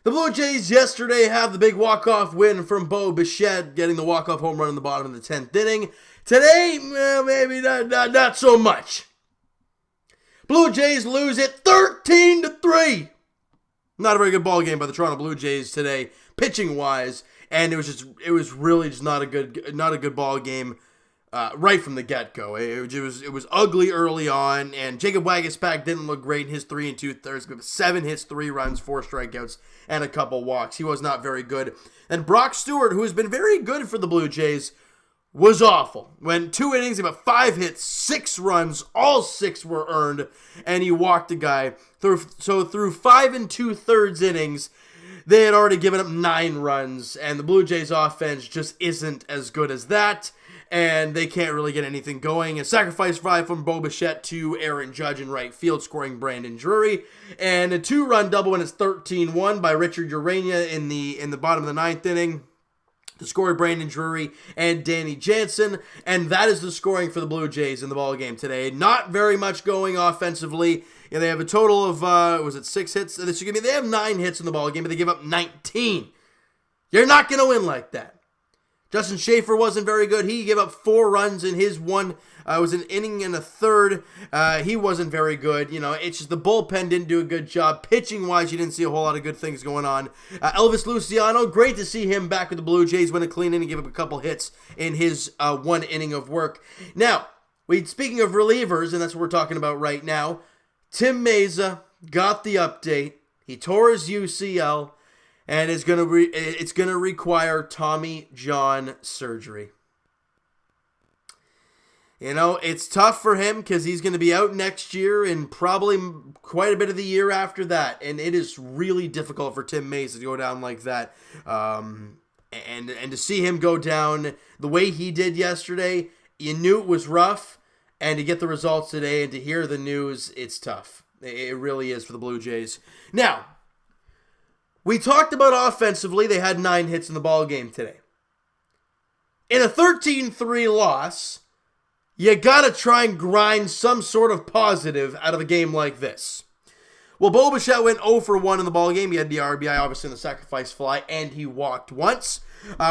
The Blue Jays yesterday have the big walk-off win from Bo Bichette, getting the walk-off home run in the bottom of the 10th inning. Today, maybe not so much. Blue Jays lose it 13-3. Not a very good ball game by the Toronto Blue Jays today, pitching-wise, and it was really just not a good ball game right from the get-go. It was ugly early on, and Jacob Waguespack didn't look great in his 3 2/3. 7 hits, 3 runs, 4 strikeouts, and a couple walks. He was not very good. And Brock Stewart, who has been very good for the Blue Jays, was awful. Went 2 innings, about 5 hits, 6 runs, all 6 were earned, and he walked a guy. Through 5 2/3 innings, they had already given up 9 runs, and the Blue Jays offense just isn't as good as that, and they can't really get anything going. A sacrifice fly from Bo Bichette to Aaron Judge in right field, scoring Brandon Drury, and a 2-run double, and it's 13-1 by Richard Urania in the bottom of the 9th inning to score Brandon Drury and Danny Jansen, and that is the scoring for the Blue Jays in the ball game today. Not very much going offensively. They have a total of 6 hits? They have 9 hits in the ball game, but they give up 19. You're not going to win like that. Justin Schaefer wasn't very good. He gave up 4 runs in his one. It was an inning and a third. He wasn't very good. It's just the bullpen didn't do a good job. Pitching-wise, you didn't see a whole lot of good things going on. Elvis Luciano, great to see him back with the Blue Jays. Went a clean inning, give up a couple hits in his 1 inning of work. Now, speaking of relievers, and that's what we're talking about right now, Tim Meza got the update. He tore his UCL. And it's gonna require Tommy John surgery. It's tough for him because he's going to be out next year and probably quite a bit of the year after that. And it is really difficult for Tim Meza to go down like that. And to see him go down the way he did yesterday, you knew it was rough. And to get the results today and to hear the news, it's tough. It really is for the Blue Jays. Now, we talked about offensively, they had 9 hits in the ball game today. In a 13-3 loss, you gotta try and grind some sort of positive out of a game like this. Well, Bo Bichette went 0 for 1 in the ball game. He had the RBI, obviously, in the sacrifice fly, and he walked once.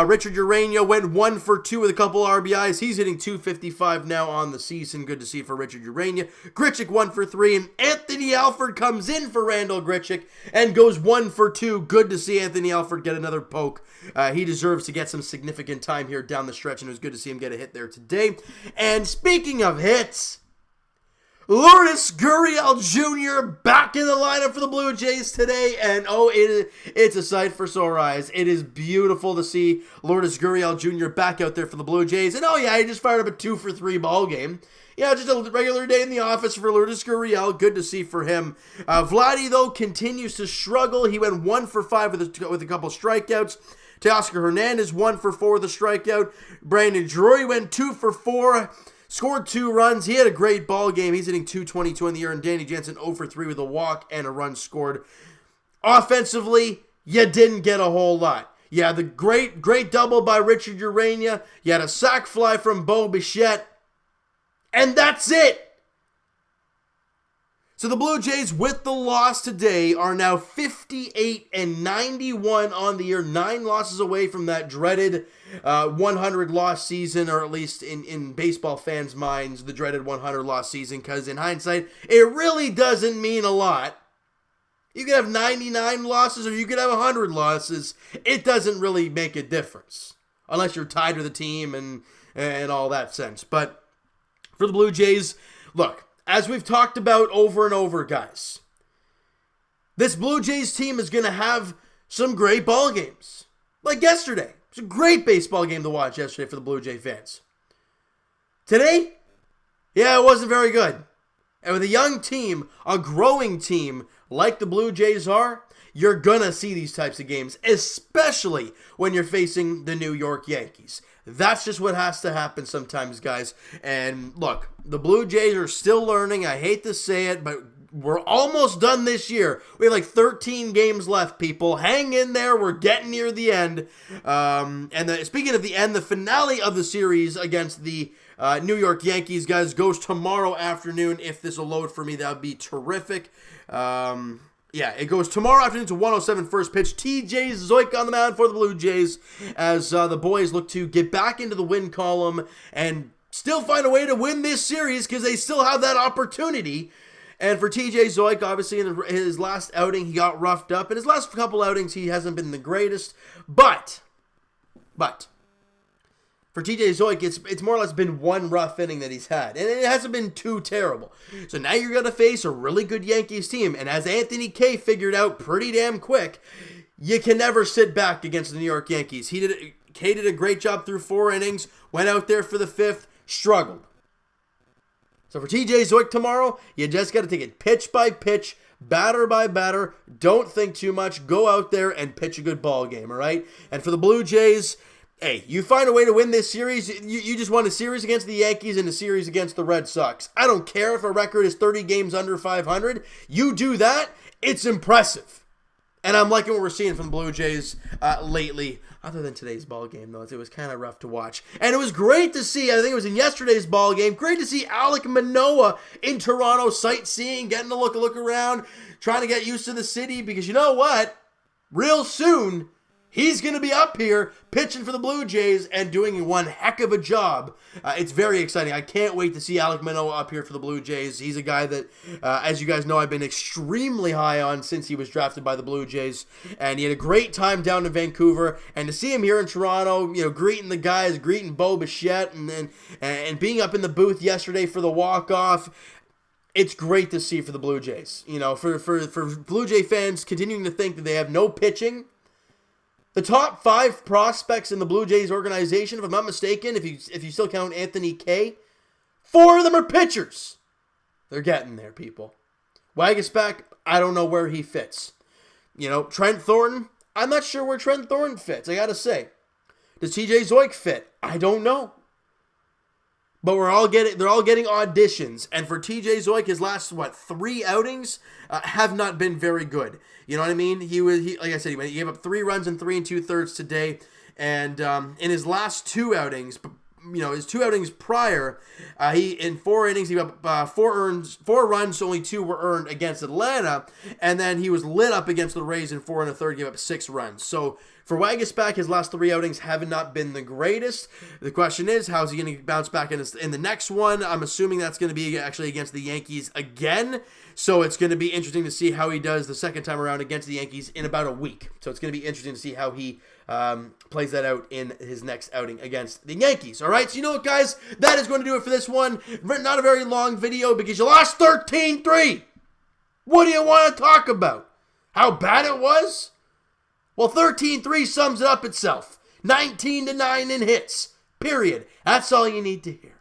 Richard Urania went 1 for 2 with a couple RBIs. He's hitting .255 now on the season. Good to see for Richard Urania. Grichuk 1 for 3, and Anthony Alford comes in for Randall Grichuk and goes 1 for 2. Good to see Anthony Alford get another poke. He deserves to get some significant time here down the stretch, and it was good to see him get a hit there today. And speaking of hits, Lourdes Gurriel Jr. back in the lineup for the Blue Jays today, and it's a sight for sore eyes. It is beautiful to see Lourdes Gurriel Jr. back out there for the Blue Jays, and he just fired up a 2 for 3 ball game. Yeah, just a regular day in the office for Lourdes Gurriel. Good to see for him. Vladdy, though, continues to struggle. He went 1 for 5 with a couple strikeouts. Teoscar Hernandez 1 for 4 with a strikeout. Brandon Drury went 2 for 4. Scored 2 runs. He had a great ball game. He's hitting .222 in the year. And Danny Jansen 0 for 3 with a walk and a run scored. Offensively, you didn't get a whole lot. You had the great double by Richard Urania. You had a sac fly from Bo Bichette. And that's it. So the Blue Jays, with the loss today, are now 58-91 on the year. 9 losses away from that dreaded 100-loss season, or at least in baseball fans' minds, the dreaded 100-loss season, because in hindsight, it really doesn't mean a lot. You could have 99 losses or you could have 100 losses. It doesn't really make a difference, unless you're tied with the team and all that sense. But for the Blue Jays, look, as we've talked about over and over, guys, this Blue Jays team is going to have some great ball games. Like yesterday. It's a great baseball game to watch yesterday for the Blue Jay fans. Today, it wasn't very good. And with a young team, a growing team like the Blue Jays are, you're going to see these types of games, especially when you're facing the New York Yankees. That's just what has to happen sometimes, guys. And look, the Blue Jays are still learning. I hate to say it, but we're almost done this year. We have like 13 games left, people. Hang in there. We're getting near the end. Speaking of the end, the finale of the series against the New York Yankees, guys, goes tomorrow afternoon. If this will load for me, that would be terrific. Yeah, it goes tomorrow afternoon to 1:07 first pitch. T.J Zeuch on the mound for the Blue Jays as the boys look to get back into the win column and still find a way to win this series because they still have that opportunity. And for T.J Zeuch, obviously in his last outing, he got roughed up. In his last couple outings, he hasn't been the greatest. But for T.J Zeuch, it's more or less been one rough inning that he's had. And it hasn't been too terrible. So now you're going to face a really good Yankees team. And as Anthony Kay figured out pretty damn quick, you can never sit back against the New York Yankees. Kay did a great job through 4 innings, went out there for the 5th, struggled. So for T.J Zeuch tomorrow, you just got to take it pitch by pitch, batter by batter. Don't think too much. Go out there and pitch a good ball game, all right? And for the Blue Jays, hey, you find a way to win this series. You just won a series against the Yankees and a series against the Red Sox. I don't care if a record is 30 games under 500. You do that, it's impressive. And I'm liking what we're seeing from the Blue Jays lately. Other than today's ball game, though, it was kind of rough to watch. And it was great to see, I think it was in yesterday's ball game, great to see Alek Manoah in Toronto sightseeing, getting a look around, trying to get used to the city. Because you know what? Real soon, he's going to be up here pitching for the Blue Jays and doing one heck of a job. It's very exciting. I can't wait to see Alek Manoah up here for the Blue Jays. He's a guy that, as you guys know, I've been extremely high on since he was drafted by the Blue Jays. And he had a great time down in Vancouver. And to see him here in Toronto, you know, greeting the guys, greeting Bo Bichette, and being up in the booth yesterday for the walk-off, it's great to see for the Blue Jays. You know, for Blue Jay fans continuing to think that they have no pitching, the top 5 prospects in the Blue Jays organization, if I'm not mistaken, if you still count Anthony Kay, 4 of them are pitchers. They're getting there, people. Waguespack, I don't know where he fits. You know, Trent Thornton, I'm not sure where Trent Thornton fits, I gotta say. Does T.J Zeuch fit? I don't know. But they're all getting auditions. And for T.J Zeuch, his last, 3 outings have not been very good. You know what I mean? He like I said, he gave up 3 runs in 3 2/3 today. And in his last 2 outings, you know, his 2 outings prior, in 4 innings, he gave up 4 runs, so only 2 were earned against Atlanta. And then he was lit up against the Rays in 4 1/3, gave up 6 runs. So for Waguespack, his last 3 outings have not been the greatest. The question is, how is he going to bounce back in the next one? I'm assuming that's going to be actually against the Yankees again. So it's going to be interesting to see how he does the second time around against the Yankees in about a week. So it's going to be interesting to see how he plays that out in his next outing against the Yankees. All right, so you know what, guys? That is going to do it for this one. Not a very long video because you lost 13-3. What do you want to talk about? How bad it was? Well, 13-3 sums it up itself. 19-9 in hits. Period. That's all you need to hear.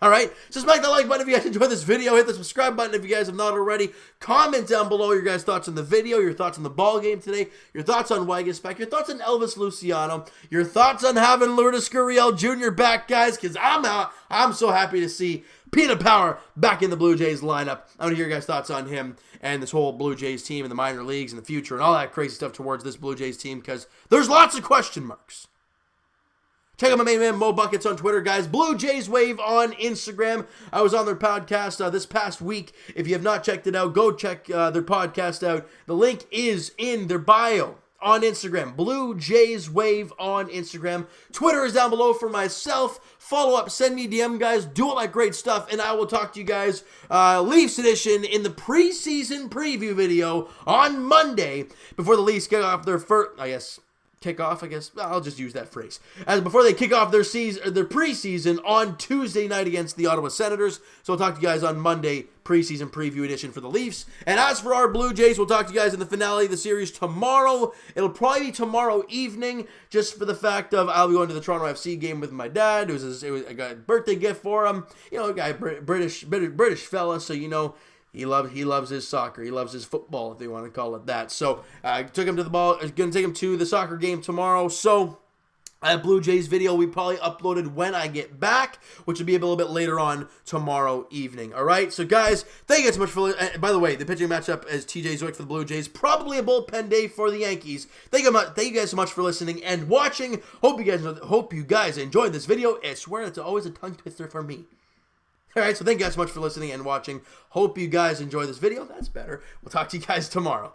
All right, so smack that like button if you guys enjoyed this video. Hit the subscribe button if you guys have not already. Comment down below your guys' thoughts on the video, your thoughts on the ball game today, your thoughts on Waguespack, your thoughts on Elvis Luciano, your thoughts on having Lourdes Gurriel Jr. back, guys, because I'm so happy to see Peanut Power back in the Blue Jays lineup. I want to hear your guys' thoughts on him and this whole Blue Jays team and the minor leagues and the future and all that crazy stuff towards this Blue Jays team because there's lots of question marks. Check out my main man, Mo Buckets, on Twitter, guys. Blue Jays Wave on Instagram. I was on their podcast this past week. If you have not checked it out, go check their podcast out. The link is in their bio on Instagram. Blue Jays Wave on Instagram. Twitter is down below for myself. Follow up, send me a DM, guys. Do all that great stuff, and I will talk to you guys Leafs edition in the preseason preview video on Monday before the Leafs get off their first, kickoff, I guess. I'll just use that phrase. As before they kick off their preseason on Tuesday night against the Ottawa Senators. So I'll talk to you guys on Monday, preseason preview edition for the Leafs. And as for our Blue Jays, we'll talk to you guys in the finale of the series tomorrow. It'll probably be tomorrow evening, just for the fact of I'll be going to the Toronto FC game with my dad. I got a birthday gift for him. You know, a guy, British fella, so you know. He loves his soccer. He loves his football, if they want to call it that. So I took him to the ball. I'm going to take him to the soccer game tomorrow. So that Blue Jays video we probably uploaded when I get back, which will be a little bit later on tomorrow evening. All right. So guys, thank you guys so much for. By the way, the pitching matchup is T.J Zeuch for the Blue Jays. Probably a bullpen day for the Yankees. Thank you guys so much for listening and watching. Hope you guys enjoyed this video. I swear it's always a tongue twister for me. Alright, so thank you guys so much for listening and watching. Hope you guys enjoy this video. That's better. We'll talk to you guys tomorrow.